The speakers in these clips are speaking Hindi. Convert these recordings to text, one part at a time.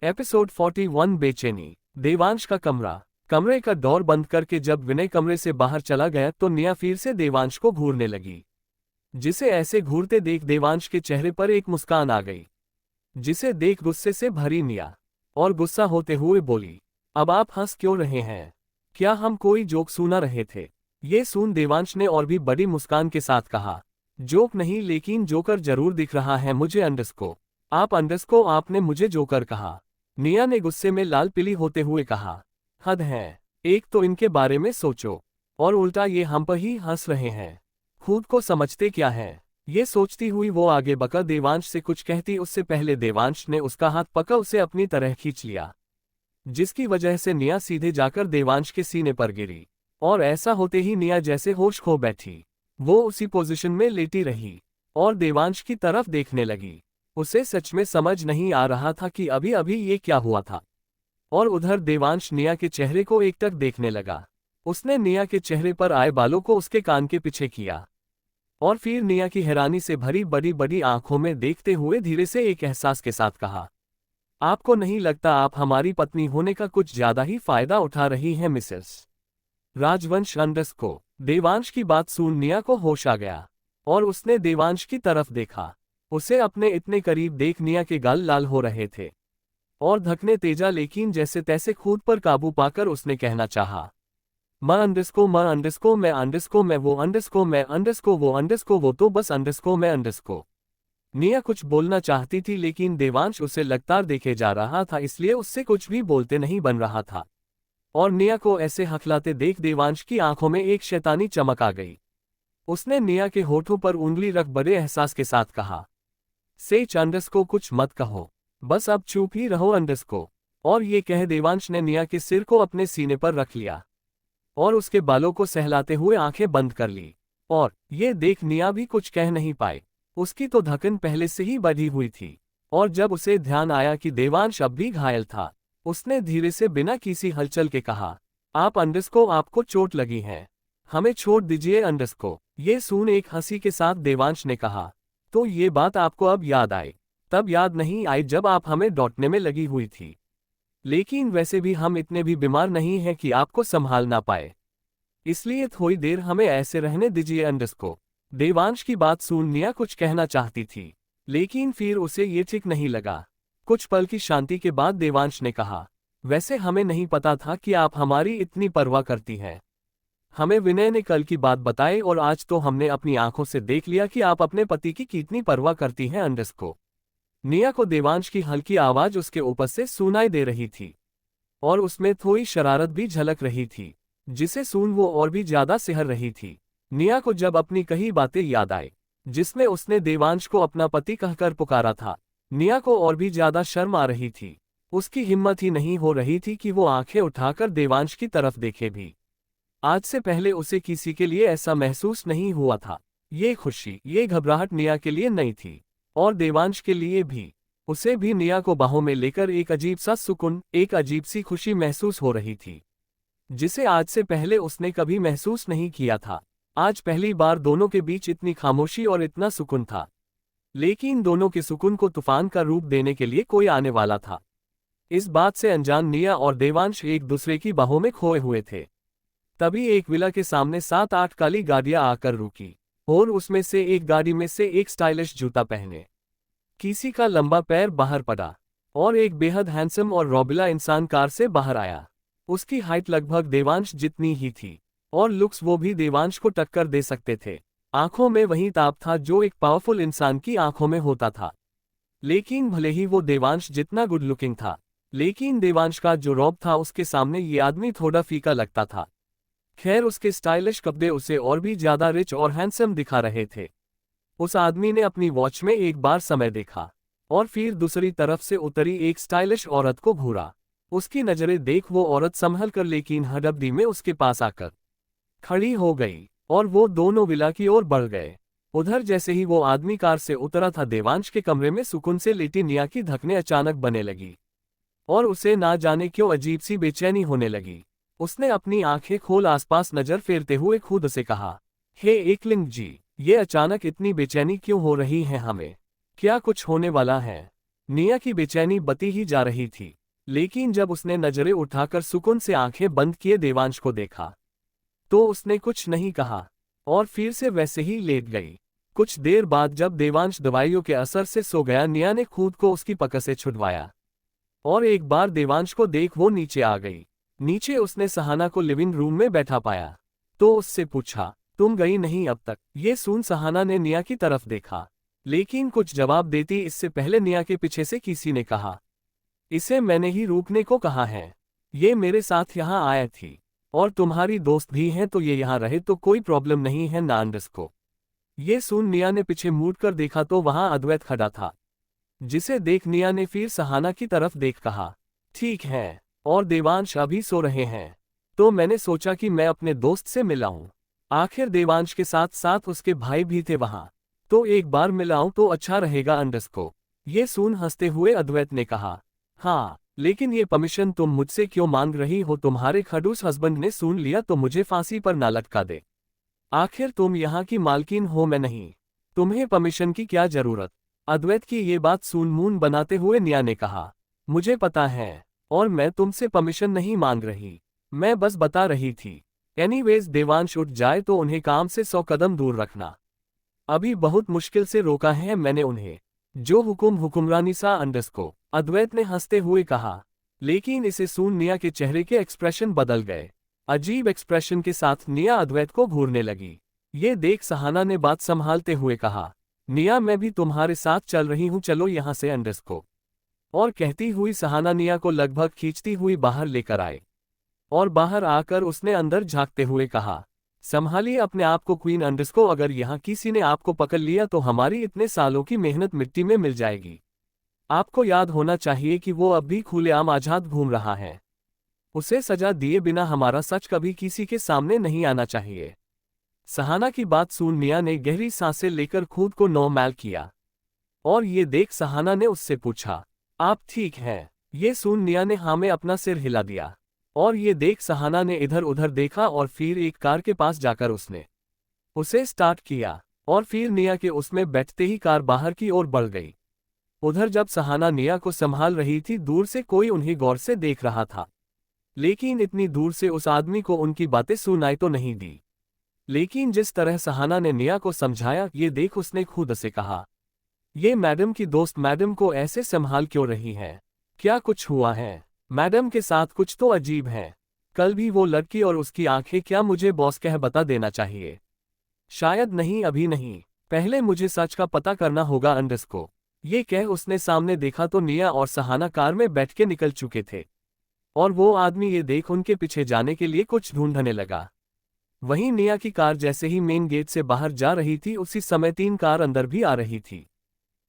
एपिसोड 41 बेचैनी। देवांश का कमरा। कमरे का डोर बंद करके जब विनय कमरे से बाहर चला गया तो निया फिर से देवांश को घूरने लगी। जिसे ऐसे घूरते देख देवांश के चेहरे पर एक मुस्कान आ गई, जिसे देख गुस्से से भरी निया और गुस्सा होते हुए बोली, अब आप हंस क्यों रहे हैं? क्या हम कोई जोक सुना रहे थे? ये सुन देवांश ने और भी बड़ी मुस्कान के साथ कहा, जोक नहीं, लेकिन जोकर जरूर दिख रहा है मुझे। आपने मुझे जोकर कहा। निया ने गुस्से में लाल पीली होते हुए कहा, हद है, एक तो इनके बारे में सोचो और उल्टा ये हम पर ही हंस रहे हैं। खुद को समझते क्या है? ये सोचती हुई वो आगे बढ़कर देवांश से कुछ कहती उससे पहले देवांश ने उसका हाथ पकड़ उसे अपनी तरह खींच लिया, जिसकी वजह से निया सीधे जाकर देवांश के सीने पर गिरी और ऐसा होते ही निया जैसे होश खो बैठी। वो उसी पोजीशन में लेटी रही और देवांश की तरफ देखने लगी। उसे सच में समझ नहीं आ रहा था कि अभी अभी ये क्या हुआ था। और उधर देवांश निया के चेहरे को एकटक देखने लगा। उसने निया के चेहरे पर आए बालों को उसके कान के पीछे किया और फिर निया की हैरानी से भरी बड़ी बड़ी आंखों में देखते हुए धीरे से एक एहसास के साथ कहा, आपको नहीं लगता आप हमारी पत्नी होने का कुछ ज्यादा ही फायदा उठा रही हैं मिसेस राजवंश को? देवांश की बात सुन निया को होश आ गया और उसने देवांश की तरफ देखा। उसे अपने इतने करीब देख निया के गाल लाल हो रहे थे और धकने तेजा, लेकिन जैसे तैसे खुद पर काबू पाकर उसने कहना चाहा, वो तो बस मैं। निया कुछ बोलना चाहती थी लेकिन देवांश उसे लगातार देखे जा रहा था, इसलिए उससे कुछ भी बोलते नहीं बन रहा था। और निया को ऐसे हकलाते देख देवांश की आंखों में एक शैतानी चमक आ गई। उसने निया के होठों पर उंगली रख बड़े एहसास के साथ कहा, को कुछ मत कहो, बस अब चुप ही रहो। और ये कह देवांश ने निया के सिर को अपने सीने पर रख लिया और उसके बालों को सहलाते हुए आंखें बंद कर ली। और ये देख निया भी कुछ कह नहीं पाई। उसकी तो धड़कन पहले से ही बढ़ी हुई थी और जब उसे ध्यान आया कि देवांश अब भी घायल था, उसने धीरे से बिना किसी हलचल के कहा, आपको चोट लगी है, हमें छोड़ दीजिए। ये सुन एक हंसी के साथ देवांश ने कहा, तो ये बात आपको अब याद आई? तब याद नहीं आई जब आप हमें डांटने में लगी हुई थी, लेकिन वैसे भी हम इतने भी बीमार नहीं हैं कि आपको संभाल ना पाए, इसलिए थोड़ी देर हमें ऐसे रहने दीजिए। देवांश की बात सुन निया कुछ कहना चाहती थी, लेकिन फिर उसे ये ठीक नहीं लगा। कुछ पल की शांति के बाद देवांश ने कहा, वैसे हमें नहीं पता था कि आप हमारी इतनी परवाह करती हैं। हमें विनय ने कल की बात बताई और आज तो हमने अपनी आंखों से देख लिया कि आप अपने पति की कितनी परवाह करती हैं। निया को देवांश की हल्की आवाज उसके ऊपर से सुनाई दे रही थी और उसमें थोड़ी शरारत भी झलक रही थी, जिसे सुन वो और भी ज्यादा सिहर रही थी। निया को जब अपनी कही बातें याद आई जिसमें उसने देवांश को अपना पति कहकर पुकारा था, निया को और भी ज्यादा शर्म आ रही थी। उसकी हिम्मत ही नहीं हो रही थी कि वो आंखें उठाकर देवांश की तरफ देखे भी। आज से पहले उसे किसी के लिए ऐसा महसूस नहीं हुआ था। ये खुशी, ये घबराहट निया के लिए नई थी और देवांश के लिए भी। उसे भी निया को बाहों में लेकर एक अजीब सा सुकून, एक अजीब सी खुशी महसूस हो रही थी, जिसे आज से पहले उसने कभी महसूस नहीं किया था। आज पहली बार दोनों के बीच इतनी खामोशी और इतना सुकून था, लेकिन दोनों के सुकून को तूफान का रूप देने के लिए कोई आने वाला था। इस बात से अनजान निया और देवांश एक दूसरे की बाहों में खोए हुए थे। तभी एक विला के सामने 7-8 काली गाड़ियां आकर रुकी और उसमें से एक गाड़ी में से एक स्टाइलिश जूता पहने किसी का लंबा पैर बाहर पड़ा और एक बेहद हैंडसम और रौबीला इंसान कार से बाहर आया। उसकी हाइट लगभग देवांश जितनी ही थी और लुक्स वो भी देवांश को टक्कर दे सकते थे। आंखों में वही ताप था जो एक पावरफुल इंसान की आंखों में होता था। लेकिन भले ही वो देवांश जितना गुड लुकिंग था, लेकिन देवांश का जो रौब था उसके सामने ये आदमी थोड़ा फीका लगता था। खैर, उसके स्टाइलिश कपड़े उसे और भी ज्यादा रिच और हैंडसम दिखा रहे थे। उस आदमी ने अपनी वॉच में एक बार समय देखा और फिर दूसरी तरफ से उतरी एक स्टाइलिश औरत को घूरा। उसकी नजरें देख वो औरत संभल कर लेकिन हड़बड़ी में उसके पास आकर खड़ी हो गई और वो दोनों विला की ओर बढ़ गए। उधर जैसे ही वो आदमी कार से उतरा था, देवांश के कमरे में सुकून से लेटी निया की धड़कनें अचानक बनने लगी और उसे ना जाने क्यों अजीब सी बेचैनी होने लगी। उसने अपनी आंखें खोल आसपास नजर फेरते हुए खुद से कहा, हे एकलिंग जी, ये अचानक इतनी बेचैनी क्यों हो रही है हमें? क्या कुछ होने वाला है? निया की बेचैनी बती ही जा रही थी, लेकिन जब उसने नजरें उठाकर सुकून से आंखें बंद किए देवांश को देखा तो उसने कुछ नहीं कहा और फिर से वैसे ही लेट गई। कुछ देर बाद जब देवांश दवाइयों के असर से सो गया, निया ने खुद को उसकी पकड़ से छुड़वाया और एक बार देवांश को देख वो नीचे आ गई। नीचे उसने सहाना को लिविंग रूम में बैठा पाया तो उससे पूछा, तुम गई नहीं अब तक? ये सुन सहाना ने निया की तरफ देखा, लेकिन कुछ जवाब देती इससे पहले निया के पीछे से किसी ने कहा, इसे मैंने ही रुकने को कहा है। ये मेरे साथ यहाँ आया थी और तुम्हारी दोस्त भी है तो ये यहाँ रहे तो कोई प्रॉब्लम नहीं है ना को। ये सुन निया ने पीछे मुड़कर देखा तो वहां अद्वैत खड़ा था, जिसे देख निया ने फिर सहाना की तरफ देख कहा, ठीक है, और देवांश अभी सो रहे हैं तो मैंने सोचा कि मैं अपने दोस्त से मिलाऊं। आखिर देवांश के साथ साथ उसके भाई भी थे वहां, तो एक बार मिलाऊं तो अच्छा रहेगा को। ये सुन हंसते हुए अद्वैत ने कहा, हाँ, लेकिन ये परमिशन तुम मुझसे क्यों मांग रही हो? तुम्हारे खड़ूस हस्बैंड ने सुन लिया तो मुझे फांसी पर ना लटका दे। आखिर तुम यहाँ की मालकिन हो, मैं नहीं। तुम्हें परमिशन की क्या जरूरत? अद्वैत की ये बात सुन मुंह बनाते हुए निया ने कहा, मुझे पता है और मैं तुमसे परमिशन नहीं मांग रही, मैं बस बता रही थी। एनीवेज देवांश उठ जाए तो उन्हें काम से 100 कदम दूर रखना। अभी बहुत मुश्किल से रोका है मैंने उन्हें। जो हुक्मरानी सा को। अद्वैत ने हंसते हुए कहा, लेकिन इसे सुन निया के चेहरे के एक्सप्रेशन बदल गए। अजीब एक्सप्रेशन के साथ निया अद्वैत को घूरने लगी। ये देख सहाना ने बात संभालते हुए कहा, निया मैं भी तुम्हारे साथ चल रही हूँ, चलो यहाँ से को। और कहती हुई सहाना निया को लगभग खींचती हुई बाहर लेकर आए और बाहर आकर उसने अंदर झांकते हुए कहा, संभालिए अपने आप को क्वीन को, अगर यहाँ किसी ने आपको पकड़ लिया तो हमारी इतने सालों की मेहनत मिट्टी में मिल जाएगी। आपको याद होना चाहिए कि वो अब भी खुलेआम आजाद घूम रहा है। उसे सजा दिए बिना हमारा सच कभी किसी के सामने नहीं आना चाहिए। सहाना की बात सुन निया ने गहरी सांसें लेकर खुद को नॉर्मल किया और ये देख सहाना ने उससे पूछा, आप ठीक हैं? ये सुन निया ने हाँ में अपना सिर हिला दिया और ये देख सहाना ने इधर उधर देखा और फिर एक कार के पास जाकर उसने उसे स्टार्ट किया और फिर निया के उसमें बैठते ही कार बाहर की ओर बढ़ गई। उधर जब सहाना निया को संभाल रही थी, दूर से कोई उन्हें गौर से देख रहा था, लेकिन इतनी दूर से उस आदमी को उनकी बातें सुनाई तो नहीं दी। लेकिन जिस तरह सहाना ने निया को समझाया, ये देख उसने खुद से कहा, ये मैडम की दोस्त मैडम को ऐसे संभाल क्यों रही है? क्या कुछ हुआ है? मैडम के साथ कुछ तो अजीब है। कल भी वो लड़की और उसकी आंखें, क्या मुझे बॉस कह बता देना चाहिए? शायद नहीं, अभी नहीं, पहले मुझे सच का पता करना होगा को। ये कह उसने सामने देखा तो निया और सहाना कार में बैठ के निकल चुके थे और वो आदमी ये देख उनके पीछे जाने के लिए कुछ ढूंढने लगा। वहीं निया की कार जैसे ही मेन गेट से बाहर जा रही थी, उसी समय 3 कार अंदर भी आ रही थी।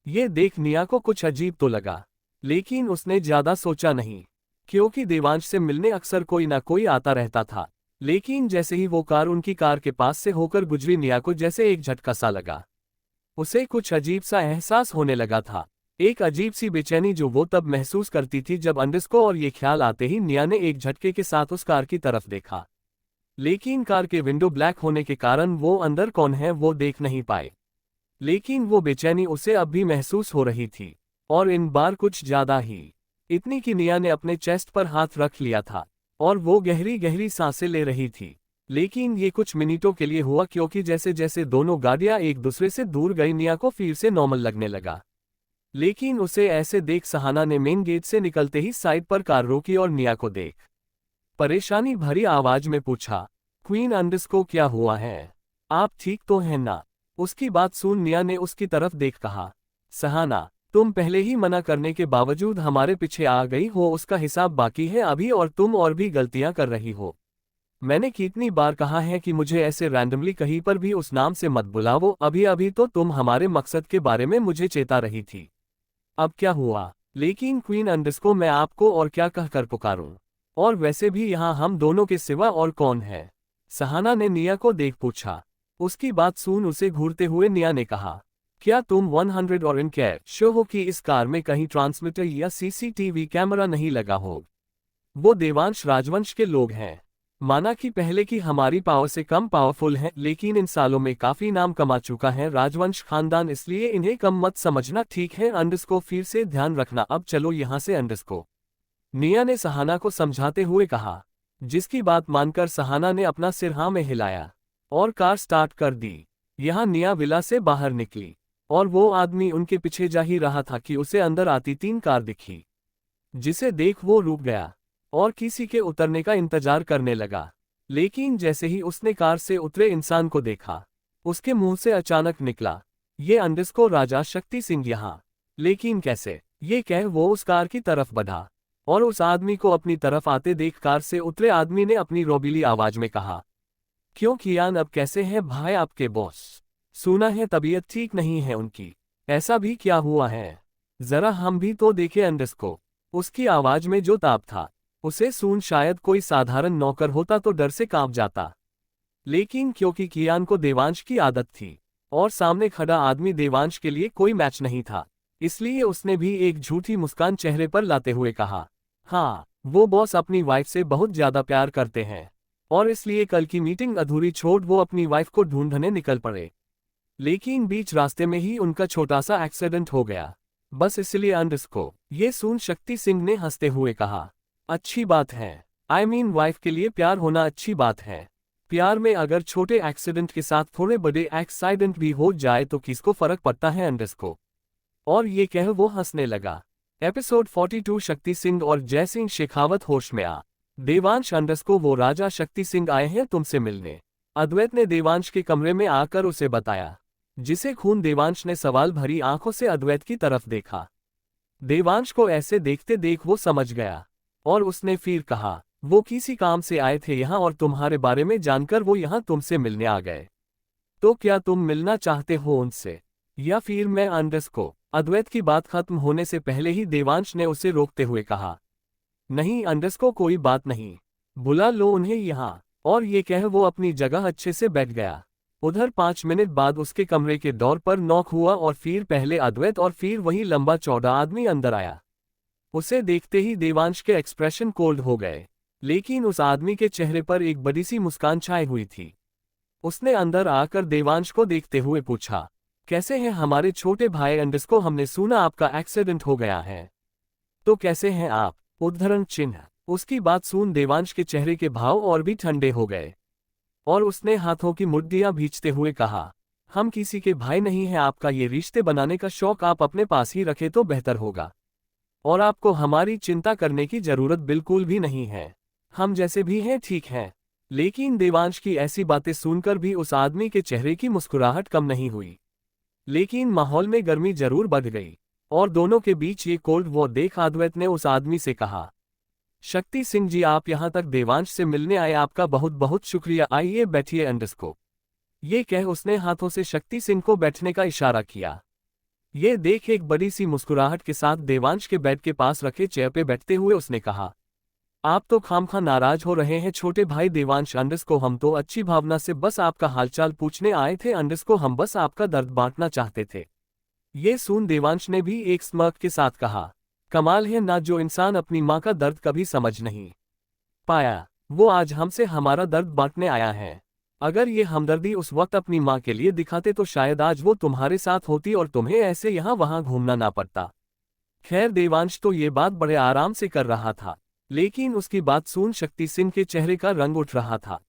ये देख निया को कुछ अजीब तो लगा, लेकिन उसने ज्यादा सोचा नहीं, क्योंकि देवांश से मिलने अक्सर कोई ना कोई आता रहता था। लेकिन जैसे ही वो कार उनकी कार के पास से होकर गुजरी, निया को जैसे एक झटका सा लगा। उसे कुछ अजीब सा एहसास होने लगा था, एक अजीब सी बेचैनी जो वो तब महसूस करती थी जब को और ये ख्याल आते ही निया ने एक झटके के साथ उस कार की तरफ देखा। लेकिन कार के विंडो ब्लैक होने के कारण वो अंदर कौन है वो देख नहीं पाए। लेकिन वो बेचैनी उसे अब भी महसूस हो रही थी और इन बार कुछ ज्यादा ही, इतनी कि निया ने अपने चेस्ट पर हाथ रख लिया था और वो गहरी गहरी सांसें ले रही थी। लेकिन ये कुछ मिनटों के लिए हुआ, क्योंकि जैसे जैसे दोनों गाड़ियां एक दूसरे से दूर गई, निया को फिर से नॉर्मल लगने लगा। लेकिन उसे ऐसे देख सहाना ने मेन गेट से निकलते ही साइड पर कार रोकी और निया को देख परेशानी भरी आवाज में पूछा, क्वीन को क्या हुआ है? आप ठीक तो हैं ना? उसकी बात सुन निया ने उसकी तरफ देख कहा, सहाना, तुम पहले ही मना करने के बावजूद हमारे पीछे आ गई हो, उसका हिसाब बाकी है अभी, और तुम और भी गलतियां कर रही हो। मैंने कितनी बार कहा है कि मुझे ऐसे रैंडमली कहीं पर भी उस नाम से मत बुलाओ। अभी अभी तो तुम हमारे मकसद के बारे में मुझे चेता रही थी, अब क्या हुआ? लेकिन क्वीन को मैं आपको और क्या कहकर पुकारूं? और वैसे भी यहाँ हम दोनों के सिवा और कौन है? सहाना ने निया को देख पूछा। उसकी बात सुन उसे घूरते हुए निया ने कहा, क्या तुम 100 और इन श्योर हो कि इस कार में कहीं ट्रांसमीटर या CCTV कैमरा नहीं लगा हो? वो देवांश राजवंश के लोग हैं, माना कि पहले की हमारी पावर से कम पावरफुल है, लेकिन इन सालों में काफी नाम कमा चुका है राजवंश खानदान, इसलिए इन्हें कम मत समझना, ठीक है? अंडरस्को फिर से ध्यान रखना, अब चलो यहाँ से अंडरस्को, निया ने सहाना को समझाते हुए कहा, जिसकी बात मानकर सहाना ने अपना सिर हाँ में हिलाया और कार स्टार्ट कर दी। यहाँ निया विला से बाहर निकली और वो आदमी उनके पीछे जा ही रहा था कि उसे अंदर आती 3 कार दिखी, जिसे देख वो रुक गया और किसी के उतरने का इंतजार करने लगा। लेकिन जैसे ही उसने कार से उतरे इंसान को देखा, उसके मुंह से अचानक निकला, ये अंडरस्को राजा शक्ति सिंह यहाँ, लेकिन कैसे? ये कह वो उस कार की तरफ बढ़ा और उस आदमी को अपनी तरफ आते देख कार से उतरे आदमी ने अपनी रोबीली आवाज में कहा, क्यों कियान, अब कैसे हैं भाई आपके बॉस? सुना है तबीयत ठीक नहीं है उनकी, ऐसा भी क्या हुआ है? जरा हम भी तो देखे अंडरस्को। उसकी आवाज में जो ताप था उसे सुन शायद कोई साधारण नौकर होता तो डर से कांप जाता, लेकिन क्योंकि कियान को देवांश की आदत थी और सामने खड़ा आदमी देवांश के लिए कोई मैच नहीं था, इसलिए उसने भी एक झूठी मुस्कान चेहरे पर लाते हुए कहा, हाँ, वो बॉस अपनी वाइफ से बहुत ज्यादा प्यार करते हैं और इसलिए कल की मीटिंग अधूरी छोड़ वो अपनी वाइफ को ढूंढने निकल पड़े, लेकिन बीच रास्ते में ही उनका छोटा सा एक्सीडेंट हो गया, बस इसलिए अंडरस्को। ये सुन शक्ति सिंह ने हंसते हुए कहा, अच्छी बात है, आई मीन वाइफ के लिए प्यार होना अच्छी बात है। प्यार में अगर छोटे एक्सीडेंट के साथ थोड़े बड़े एक्सीडेंट भी हो जाए तो किसको फर्क पड़ता है अंडरस्को। और ये कह वो हंसने लगा। एपिसोड 42 शक्ति सिंह और जय सिंह शेखावत होश में आ। देवांश अंडरस्को वो राजा शक्ति सिंह आए हैं तुमसे मिलने, अद्वैत ने देवांश के कमरे में आकर उसे बताया, जिसे खून देवांश ने सवाल भरी आंखों से अद्वैत की तरफ देखा। देवांश को ऐसे देखते देख वो समझ गया और उसने फिर कहा, वो किसी काम से आए थे यहाँ और तुम्हारे बारे में जानकर वो यहाँ तुमसे मिलने आ गए, तो क्या तुम मिलना चाहते हो उनसे या फिर मैं? अंडरस्को। अद्वैत की बात खत्म होने से पहले ही देवांश ने उसे रोकते हुए कहा, नहीं अंडरस्को, कोई बात नहीं, बुला लो उन्हें यहाँ। और ये कह वो अपनी जगह अच्छे से बैठ गया। उधर 5 मिनट बाद उसके कमरे के डोर पर नॉक हुआ और फिर पहले अद्वैत और फिर वही लंबा चौड़ा आदमी अंदर आया। उसे देखते ही देवांश के एक्सप्रेशन कोल्ड हो गए, लेकिन उस आदमी के चेहरे पर एक बड़ी सी मुस्कान छाई हुई थी। उसने अंदर आकर देवांश को देखते हुए पूछा, कैसे हैं हमारे छोटे भाई अंडरस्को? हमने सुना आपका एक्सीडेंट हो गया है, तो कैसे हैं आप? उद्धरण चिन्ह। उसकी बात सुन देवांश के चेहरे के भाव और भी ठंडे हो गए और उसने हाथों की मुट्ठियां भींचते हुए कहा, हम किसी के भाई नहीं हैं, आपका ये रिश्ते बनाने का शौक आप अपने पास ही रखें तो बेहतर होगा और आपको हमारी चिंता करने की जरूरत बिल्कुल भी नहीं है, हम जैसे भी हैं ठीक हैं। लेकिन देवांश की ऐसी बातें सुनकर भी उस आदमी के चेहरे की मुस्कुराहट कम नहीं हुई, लेकिन माहौल में गर्मी जरूर बढ़ गई और दोनों के बीच ये कोल्ड वॉर देख अद्वैत ने उस आदमी से कहा, शक्ति सिंह जी आप यहाँ तक देवांश से मिलने आए, आपका बहुत बहुत शुक्रिया, आइए बैठिए अंडरस्को। ये कह उसने हाथों से शक्ति सिंह को बैठने का इशारा किया। ये देख एक बड़ी सी मुस्कुराहट के साथ देवांश के बेड के पास रखे चेयर पे बैठते हुए उसने कहा, आप तो खामखा नाराज हो रहे हैं छोटे भाई देवांश। अंडरस्को हम तो अच्छी भावना से बस आपका हालचाल पूछने आए थे अंडरस्को, हम बस आपका दर्द बांटना चाहते थे। ये सुन देवांश ने भी एक स्मर्क के साथ कहा, कमाल है ना, जो इंसान अपनी माँ का दर्द कभी समझ नहीं पाया वो आज हमसे हमारा दर्द बांटने आया है। अगर ये हमदर्दी उस वक्त अपनी माँ के लिए दिखाते तो शायद आज वो तुम्हारे साथ होती और तुम्हें ऐसे यहाँ वहाँ घूमना ना पड़ता। खैर देवांश तो ये बात बड़े आराम से कर रहा था, लेकिन उसकी बात सुन शक्ति सिंह के चेहरे का रंग उठ रहा था,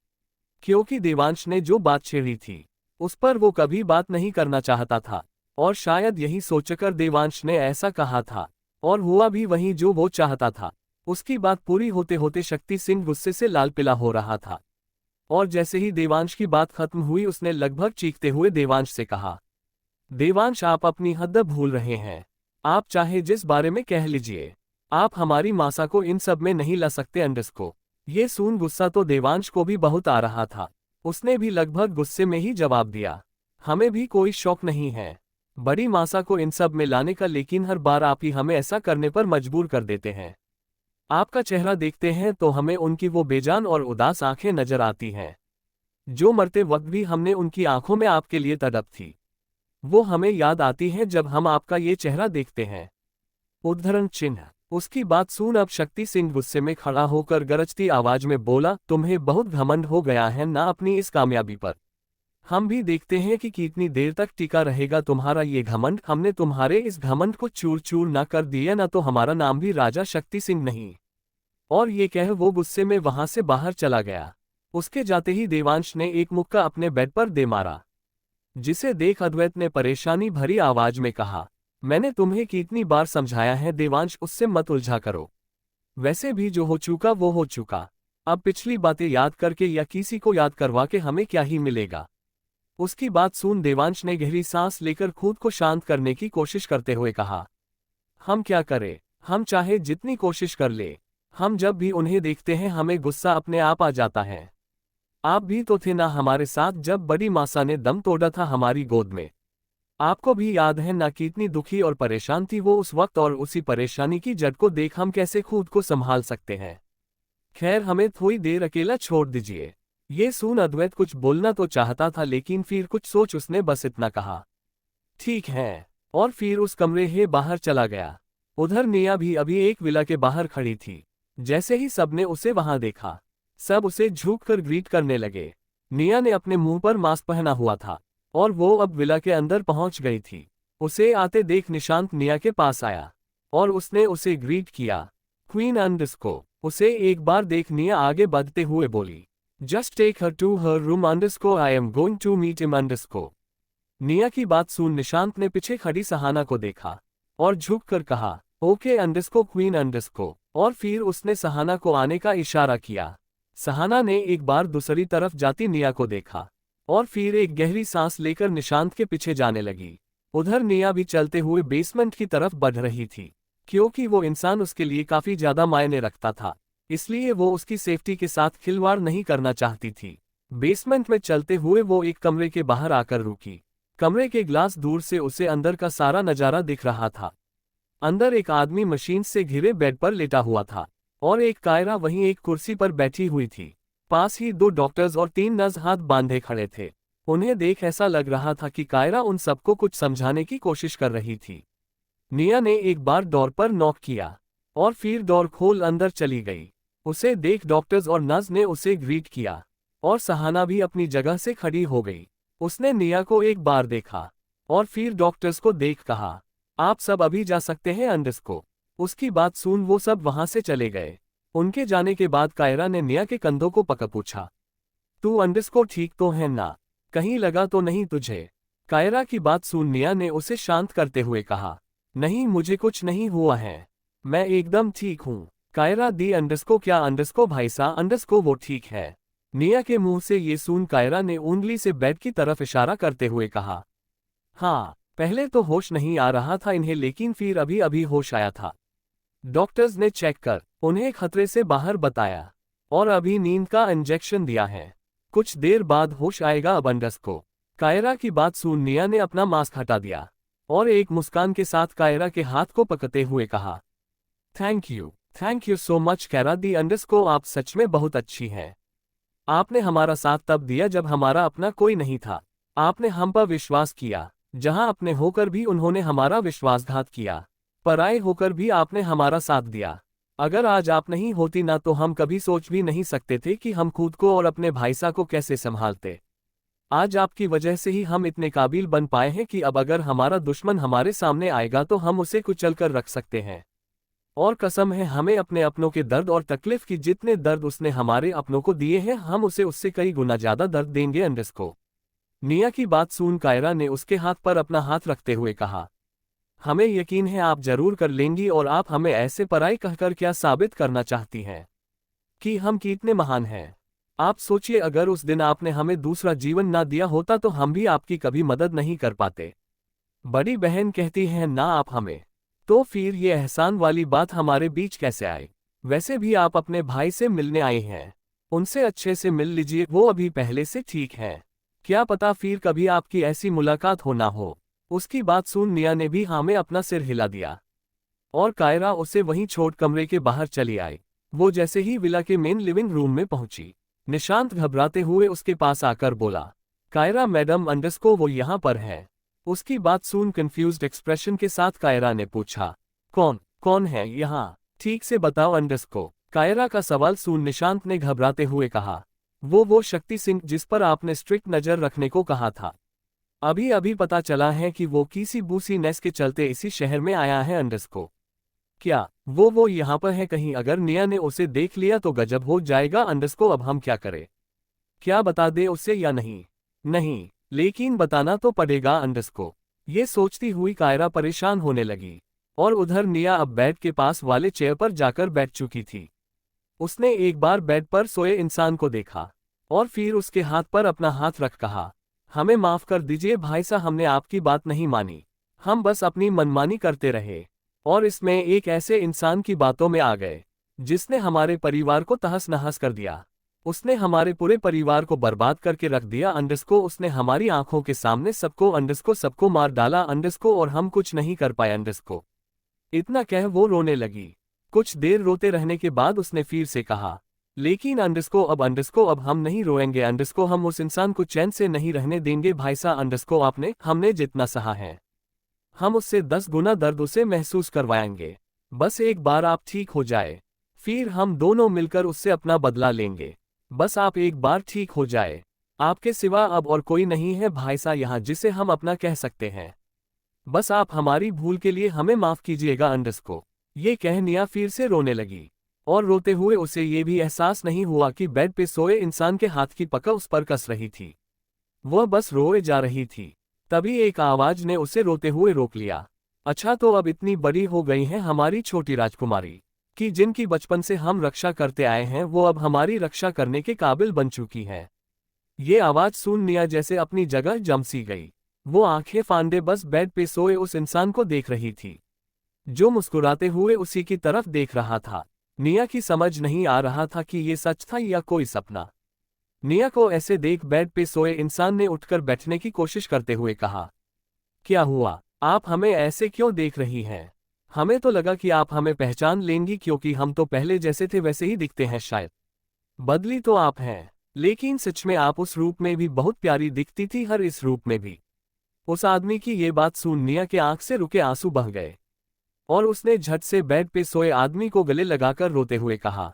क्योंकि देवांश ने जो बात छेड़ी थी उस पर वो कभी बात नहीं करना चाहता था और शायद यही सोचकर देवांश ने ऐसा कहा था और हुआ भी वही जो वो चाहता था। उसकी बात पूरी होते होते शक्ति सिंह गुस्से से लाल पीला हो रहा था और जैसे ही देवांश की बात खत्म हुई उसने लगभग चीखते हुए देवांश से कहा, देवांश आप अपनी हद भूल रहे हैं, आप चाहे जिस बारे में कह लीजिए, आप हमारी मासा को इन सब में नहीं ला सकते अंडरस्को। ये सुन गुस्सा तो देवांश को भी बहुत आ रहा था, उसने भी लगभग गुस्से में ही जवाब दिया, हमें भी कोई शौक नहीं है बड़ी मासा को इन सब में लाने का, लेकिन हर बार आप ही हमें ऐसा करने पर मजबूर कर देते हैं। आपका चेहरा देखते हैं तो हमें उनकी वो बेजान और उदास आंखें नजर आती हैं, जो मरते वक्त भी हमने उनकी आंखों में आपके लिए तड़प थी, वो हमें याद आती है जब हम आपका ये चेहरा देखते हैं। उद्धरण चिन्ह। उसकी बात सुन अब शक्ति सिंह गुस्से में खड़ा होकर गरजती आवाज में बोला, तुम्हें बहुत घमंड हो गया है ना अपनी इस कामयाबी पर। हम भी देखते हैं कि कितनी देर तक टिका रहेगा तुम्हारा ये घमंड। हमने तुम्हारे इस घमंड को चूर चूर ना कर दिया ना तो हमारा नाम भी राजा शक्ति सिंह नहीं। और ये कह वो गुस्से में वहां से बाहर चला गया। उसके जाते ही देवांश ने एक मुक्का अपने बेड पर दे मारा, जिसे देख अद्वैत ने परेशानी भरी आवाज में कहा, मैंने तुम्हें कितनी बार समझाया है देवांश, उससे मत उलझा करो। वैसे भी जो हो चुका वो हो चुका। अब पिछली बातें याद करके या किसी को याद करवा के हमें क्या ही मिलेगा। उसकी बात सुन देवांश ने गहरी सांस लेकर खुद को शांत करने की कोशिश करते हुए कहा, हम क्या करें, हम चाहे जितनी कोशिश कर ले, हम जब भी उन्हें देखते हैं हमें गुस्सा अपने आप आ जाता है। आप भी तो थे ना हमारे साथ जब बड़ी मासा ने दम तोड़ा था हमारी गोद में। आपको भी याद है ना कितनी दुखी और परेशान थी वो उस वक्त, और उसी परेशानी की जड़ को देख हम कैसे खुद को संभाल सकते हैं। खैर हमें थोड़ी देर अकेला छोड़ दीजिए। ये सुन अद्वैत कुछ बोलना तो चाहता था लेकिन फिर कुछ सोच उसने बस इतना कहा, ठीक है, और फिर उस कमरे से बाहर चला गया। उधर निया भी अभी एक विला के बाहर खड़ी थी। जैसे ही सबने उसे वहां देखा, सब उसे झुककर ग्रीट करने लगे। निया ने अपने मुंह पर मास्क पहना हुआ था और वो अब विला के अंदर पहुंच गई थी। उसे आते देख निशांत निया के पास आया और उसने उसे ग्रीट किया, क्वीन अंडरस्को। उसे एक बार देख निया आगे बढ़ते हुए बोली, just take her to her room underscore, I am going to meet him underscore. Nia की बात सुन निशांत ने पीछे खड़ी सहाना को देखा और झुककर कहा, ओके अंडरस्को क्वीन अंडरस्को, और फिर उसने सहाना को आने का इशारा किया। सहाना ने एक बार दूसरी तरफ जाती निया को देखा और फिर एक गहरी सांस लेकर निशांत के पीछे जाने लगी। उधर निया भी चलते हुए बेसमेंट की तरफ बढ़ रही थी, क्योंकि वो इंसान उसके लिए काफी ज्यादा मायने रखता था, इसलिए वो उसकी सेफ्टी के साथ खिलवाड़ नहीं करना चाहती थी। बेसमेंट में चलते हुए वो एक कमरे के बाहर आकर रुकी। कमरे के ग्लास दूर से उसे अंदर का सारा नजारा दिख रहा था। अंदर एक आदमी मशीन से घिरे बेड पर लेटा हुआ था और एक कायरा वहीं एक कुर्सी पर बैठी हुई थी। पास ही 2 डॉक्टर्स और 3 नर्स हाथ बांधे खड़े थे। उन्हें देख ऐसा लग रहा था कि कायरा उन सबको कुछ समझाने की कोशिश कर रही थी। निया ने एक बार डोर पर नॉक किया और फिर डोर खोल अंदर चली गई। उसे देख डॉक्टर्स और नर्स ने उसे ग्रीट किया और सहाना भी अपनी जगह से खड़ी हो गई। उसने निया को एक बार देखा और फिर डॉक्टर्स को देख कहा, आप सब अभी जा सकते हैं अंडरस्को। उसकी बात सुन वो सब वहां से चले गए। उनके जाने के बाद कायरा ने निया के कंधों को पकड़ पूछा, तू अंडरस्को ठीक तो है ना, कहीं लगा तो नहीं तुझे? कायरा की बात सुन निया ने उसे शांत करते हुए कहा, नहीं मुझे कुछ नहीं हुआ है, मैं एकदम ठीक हूँ। कायरा दी अंडरस्को, क्या अंडरस्को भाई सा अंडरस्को वो ठीक है। निया के मुंह से ये सुन कायरा ने उंगली से बेड की तरफ इशारा करते हुए कहा, हाँ पहले तो होश नहीं आ रहा था इन्हें लेकिन फिर अभी अभी होश आया था। डॉक्टर्स ने चेक कर उन्हें खतरे से बाहर बताया और अभी नींद का इंजेक्शन दिया है, कुछ देर बाद होश आएगा अब अंडरस्को। कायरा की बात सुन निया ने अपना मास्क हटा दिया और एक मुस्कान के साथ कायरा के हाथ को पकड़ते हुए कहा, thank you so much Kaira di underscore, आप सच में बहुत अच्छी हैं। आपने हमारा साथ तब दिया जब हमारा अपना कोई नहीं था। आपने हम पर विश्वास किया, जहां अपने होकर भी उन्होंने हमारा विश्वासघात किया। पराये होकर भी आपने हमारा साथ दिया। अगर आज आप नहीं होती ना तो हम कभी सोच भी नहीं सकते थे कि हम खुद को और अपने भाईसा को कैसे संभालते। आज आपकी वजह से ही हम इतने काबिल बन पाए हैं कि अब अगर हमारा दुश्मन हमारे सामने आएगा तो हम उसे कुचल कर रख सकते हैं। और कसम है हमें अपने अपनों के दर्द और तकलीफ की, जितने दर्द उसने हमारे अपनों को दिए हैं हम उसे उससे कई गुना ज्यादा दर्द देंगे अंडरस्को। निया की बात सुन कायरा ने उसके हाथ पर अपना हाथ रखते हुए कहा, हमें यकीन है आप जरूर कर लेंगी, और आप हमें ऐसे पराई कहकर क्या साबित करना चाहती हैं कि हम कितने महान हैं। आप सोचिए अगर उस दिन आपने हमें दूसरा जीवन ना दिया होता तो हम भी आपकी कभी मदद नहीं कर पाते। बड़ी बहन कहती है ना आप हमें, तो फिर ये एहसान वाली बात हमारे बीच कैसे आई? वैसे भी आप अपने भाई से मिलने आए हैं, उनसे अच्छे से मिल लीजिए, वो अभी पहले से ठीक है। क्या पता फिर कभी आपकी ऐसी मुलाकात हो ना हो। उसकी बात सुन निया ने भी हाँ में अपना सिर हिला दिया और कायरा उसे वहीं छोड़ कमरे के बाहर चली आई। वो जैसे ही विला के मेन लिविंग रूम में पहुंची, निशांत घबराते हुए उसके पास आकर बोला, कायरा मैडम अंडरस्को वो यहाँ पर है। उसकी बात सुन कंफ्यूज्ड एक्सप्रेशन के साथ कायरा ने पूछा, कौन है यहाँ? ठीक से बताओ अंडरस्को। कायरा का सवाल सुन निशांत ने घबराते हुए कहा। वो शक्ति सिंह जिस पर आपने स्ट्रिक्ट नजर रखने को कहा था। अभी अभी पता चला है कि वो किसी बूसी नेस के चलते इसी शहर में आया है अंडरस्को। क्या वो यहाँ पर है कहीं? अगर निया ने उसे देख लिया तो गजब हो जाएगा अंडरस्को। अब हम क्या करें? क्या बता दे उसे या नहीं? नहीं, लेकिन बताना तो पड़ेगा अंडरस्को। ये सोचती हुई कायरा परेशान होने लगी। और उधर निया अब बेड के पास वाले चेयर पर जाकर बैठ चुकी थी। उसने एक बार बेड पर सोए इंसान को देखा और फिर उसके हाथ पर अपना हाथ रख कहा, हमें माफ कर दीजिए भाई साहब, हमने आपकी बात नहीं मानी। हम बस अपनी मनमानी करते रहे और इसमें एक ऐसे इंसान की बातों में आ गए जिसने हमारे परिवार को तहस नहस कर दिया। उसने हमारे पूरे परिवार को बर्बाद करके रख दिया अंडरस्को। उसने हमारी आंखों के सामने सबको मार डाला अंडरस्को, और हम कुछ नहीं कर पाए अंडरस्को। इतना कह वो रोने लगी। कुछ देर रोते रहने के बाद उसने फिर से कहा, लेकिन अंडरस्को अब हम नहीं रोएंगे अंडरस्को, हम उस इंसान को चैन से नहीं रहने देंगे भाई साहब अंडरस्को। हमने जितना सहा है हम उससे 10 गुना दर्द उसे महसूस करवाएंगे। बस एक बार आप ठीक हो जाए, फिर हम दोनों मिलकर उससे अपना बदला लेंगे। बस आप एक बार ठीक हो जाए। आपके सिवा अब और कोई नहीं है भाई साहब यहाँ जिसे हम अपना कह सकते हैं। बस आप हमारी भूल के लिए हमें माफ कीजिएगा अंडरस्को। ये कह निया फिर से रोने लगी और रोते हुए उसे ये भी एहसास नहीं हुआ कि बेड पे सोए इंसान के हाथ की पकड़ उस पर कस रही थी। वह बस रोए जा रही थी। तभी एक आवाज ने उसे रोते हुए रोक लिया। अच्छा, तो अब इतनी बड़ी हो गई है हमारी छोटी राजकुमारी कि जिनकी बचपन से हम रक्षा करते आए हैं वो अब हमारी रक्षा करने के काबिल बन चुकी है। ये आवाज सुन निया जैसे अपनी जगह जम सी गई। वो आंखें फांदे बस बेड पे सोए उस इंसान को देख रही थी जो मुस्कुराते हुए उसी की तरफ देख रहा था। निया की समझ नहीं आ रहा था कि ये सच था या कोई सपना। निया को ऐसे देख बेड पे सोए इंसान ने उठकर बैठने की कोशिश करते हुए कहा, क्या हुआ? आप हमें ऐसे क्यों देख रही हैं? हमें तो लगा कि आप हमें पहचान लेंगी क्योंकि हम तो पहले जैसे थे वैसे ही दिखते हैं शायद। बदली तो आप हैं, लेकिन सच में आप उस रूप में भी बहुत प्यारी दिखती थी, हर इस रूप में भी। उस आदमी की ये बात सुन निया के आंख से रुके आंसू बह गए और उसने झट से बेड पे सोए आदमी को गले लगाकर रोते हुए कहा,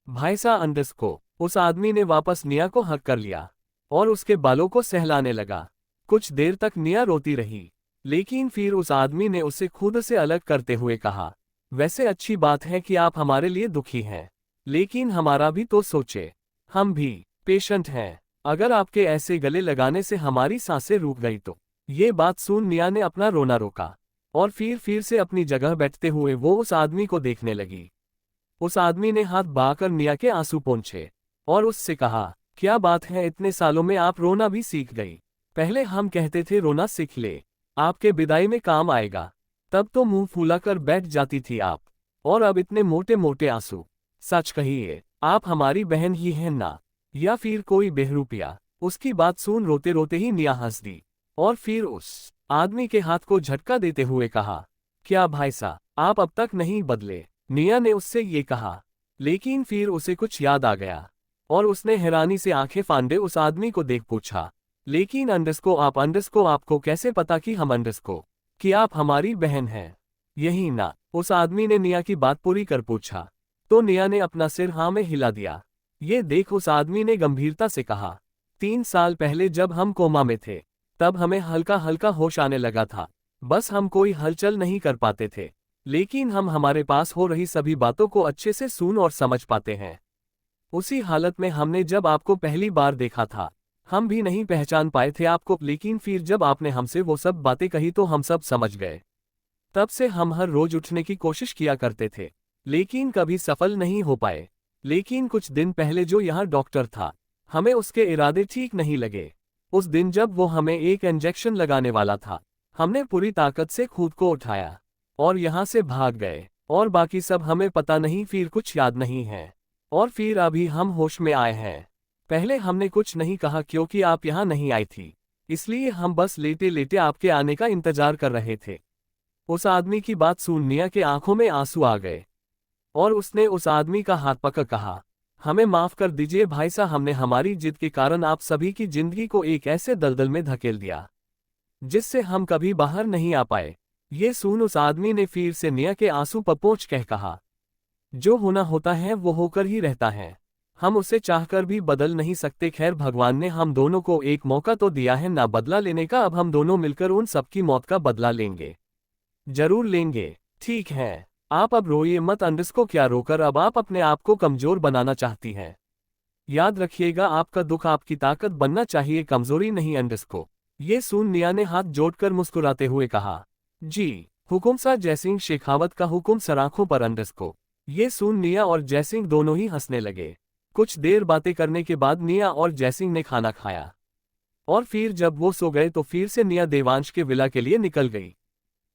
भाई साहब अंडरस्को। उस आदमी ने वापस निया को हक कर लिया और उसके बालों को सहलाने लगा। कुछ देर तक निया रोती रही, लेकिन फिर उस आदमी ने उसे खुद से अलग करते हुए कहा, वैसे अच्छी बात है कि आप हमारे लिए दुखी हैं, लेकिन हमारा भी तो सोचे, हम भी पेशेंट हैं। अगर आपके ऐसे गले लगाने से हमारी सांसें रुक गई तो। ये बात सुन निया ने अपना रोना रोका और फिर से अपनी जगह बैठते हुए वो उस आदमी को देखने लगी। उस आदमी ने हाथ बांधकर निया के आंसू पोंछे और उससे कहा, क्या बात है, इतने सालों में आप रोना भी सीख गई। पहले हम कहते थे रोना सीख ले, आपके विदाई में काम आएगा। तब तो मुंह फुलाकर बैठ जाती थी आप, और अब इतने मोटे मोटे आंसू। सच कहिए, आप हमारी बहन ही हैं ना, या फिर कोई बहरूपिया? उसकी बात सुन रोते रोते ही निया हंस दी और फिर उस आदमी के हाथ को झटका देते हुए कहा, क्या भाई साहब आप अब तक नहीं बदले? निया ने उससे ये कहा, लेकिन फिर उसे कुछ याद आ गया और उसने हैरानी से आंखें फांदे उस आदमी को देख पूछा, लेकिन अंडरस्को आपको कैसे पता कि हम अंडरस्को कि आप हमारी बहन हैं? यही ना? उस आदमी ने निया की बात पूरी कर पूछा तो निया ने अपना सिर हाँ में हिला दिया। ये देख उस आदमी ने गंभीरता से कहा, 3 साल पहले जब हम कोमा में थे तब हमें हल्का हल्का होश आने लगा था। बस हम कोई हलचल नहीं कर पाते थे, लेकिन हम हमारे पास हो रही सभी बातों को अच्छे से सुन और समझ पाते हैं। उसी हालत में हमने जब आपको पहली बार देखा था हम भी नहीं पहचान पाए थे आपको, लेकिन फिर जब आपने हमसे वो सब बातें कही तो हम सब समझ गए। तब से हम हर रोज उठने की कोशिश किया करते थे, लेकिन कभी सफल नहीं हो पाए। लेकिन कुछ दिन पहले जो यहाँ डॉक्टर था, हमें उसके इरादे ठीक नहीं लगे। उस दिन जब वो हमें एक इंजेक्शन लगाने वाला था, हमने पूरी ताकत से खुद को उठाया और यहाँ से भाग गए, और बाकी सब हमें पता नहीं, फिर कुछ याद नहीं है, और फिर अभी हम होश में आए हैं। पहले हमने कुछ नहीं कहा क्योंकि आप यहाँ नहीं आई थी, इसलिए हम बस लेटे लेटे आपके आने का इंतजार कर रहे थे। उस आदमी की बात सुन निया के आंखों में आंसू आ गए और उसने उस आदमी का हाथ पकड़ कहा, हमें माफ कर दीजिए भाई साहब, हमने हमारी जिद के कारण आप सभी की जिंदगी को एक ऐसे दलदल में धकेल दिया जिससे हम कभी बाहर नहीं आ पाए। ये सुन उस आदमी ने फिर से निया के आंसू पर पोंछ कह कहा, जो होना होता है वो होकर ही रहता है, हम उसे चाहकर भी बदल नहीं सकते। खैर, भगवान ने हम दोनों को एक मौका तो दिया है ना बदला लेने का, अब हम दोनों मिलकर उन सबकी मौत का बदला लेंगे, जरूर लेंगे। ठीक है, आप अब रोइए मत। अंडरस्को क्या रोकर, अब आप अपने आप को कमजोर बनाना चाहती हैं। याद रखिएगा, आपका दुख आपकी ताकत बनना चाहिए, कमजोरी नहीं। अंडरस्को ये सुन निया ने हाथ जोड़कर मुस्कुराते हुए कहा, जी हुकुम सा जयसिंह शेखावत का हुकुम सर। आंखों पर। अंडरस्को ये सुन निया और जयसिंह दोनों ही हंसने लगे। कुछ देर बातें करने के बाद निया और जयसिंह ने खाना खाया और फिर जब वो सो गए तो फिर से निया देवांश के विला के लिए निकल गई।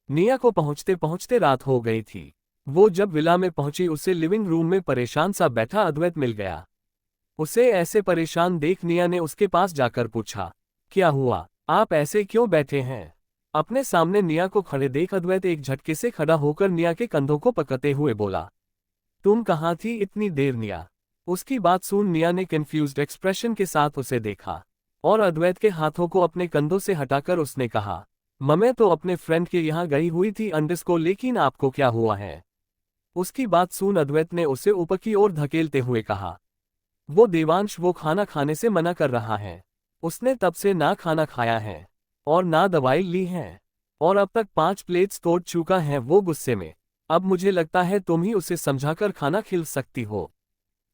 निया को पहुंचते पहुंचते रात हो गई थी। वो जब विला में पहुंची उसे लिविंग रूम में परेशान सा बैठा अद्वैत मिल गया। उसे ऐसे परेशान देख निया ने उसके पास जाकर पूछा, क्या हुआ, आप ऐसे क्यों बैठे हैं? अपने सामने निया को खड़े देख अद्वैत एक झटके से खड़ा होकर निया के कंधों को पकड़ते हुए बोला, तुम कहाँ थी इतनी देर? निया उसकी बात सुन निया ने कंफ्यूज्ड एक्सप्रेशन के साथ उसे देखा और अद्वैत के हाथों को अपने कंधों से हटाकर उसने कहा, मैं तो अपने फ्रेंड के यहाँ गई हुई थी अंडरस्को, लेकिन आपको क्या हुआ है? उसकी बात सुन अद्वैत ने उसे ऊपर की ओर धकेलते हुए कहा, वो देवांश वो खाना खाने से मना कर रहा है। उसने तब से ना खाना खाया है और ना दवाई ली है और अब तक 5 प्लेट्स तोड़ चुका है वो गुस्से में। अब मुझे लगता है तुम ही उसे समझाकर खाना खिला सकती हो।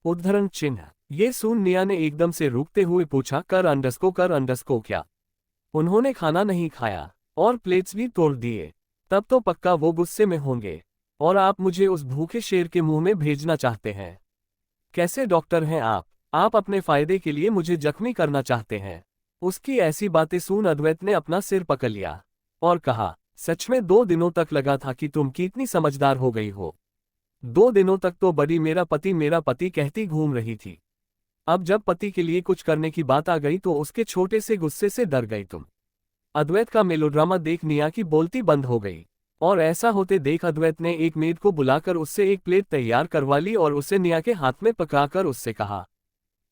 उद्धरण चिन्ह। ये सुन निया ने एकदम से रुकते हुए पूछा, कर अंडरस्को क्या? उन्होंने खाना नहीं खाया और प्लेट्स भी तोड़ दिए, तब तो पक्का वो गुस्से में होंगे और आप मुझे उस भूखे शेर के मुंह में भेजना चाहते हैं। कैसे डॉक्टर हैं आप अपने फायदे के लिए मुझे जख्मी करना चाहते हैं। उसकी ऐसी बातें सुन अद्वैत ने अपना सिर पकड़ लिया और कहा, सच में 2 दिनों तक लगा था कि तुम कितनी समझदार हो गई हो। 2 दिनों तक तो बड़ी मेरा पति कहती घूम रही थी। अब जब पति के लिए कुछ करने की बात आ गई तो उसके छोटे से गुस्से से डर गई तुम। अद्वैत का मेलोड्रामा देख निया की बोलती बंद हो गई और ऐसा होते देख अद्वैत ने एक मेड को बुलाकर उससे एक प्लेट तैयार करवा ली और उसे निया के हाथ में पकड़ाकर उससे कहा,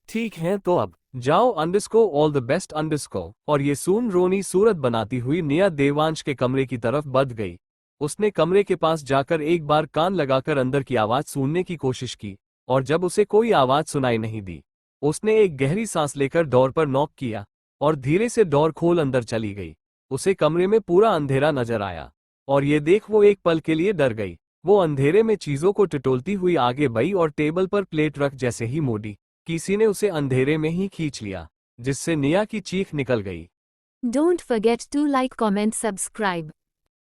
ठीक है तो अब जाओ अंडरस्को, ऑल द बेस्ट अंडरस्को। और ये सुन रोनी सूरत बनाती हुई निया देवांश के कमरे की तरफ बढ़ गई। उसने कमरे के पास जाकर एक बार कान लगाकर अंदर की आवाज सुनने की कोशिश की और जब उसे कोई आवाज सुनाई नहीं दी, उसने एक गहरी सांस लेकर डोर पर नॉक किया और धीरे से डोर खोल अंदर चली गई। उसे कमरे में पूरा अंधेरा नजर आया और ये देख वो एक पल के लिए डर गई। वो अंधेरे में चीजों को टटोलती हुई आगे बढ़ी और टेबल पर प्लेट रख जैसे ही मोड़ी, किसी ने उसे अंधेरे में ही खींच लिया, जिससे निया की चीख निकल गई। Don't forget to like, comment, subscribe.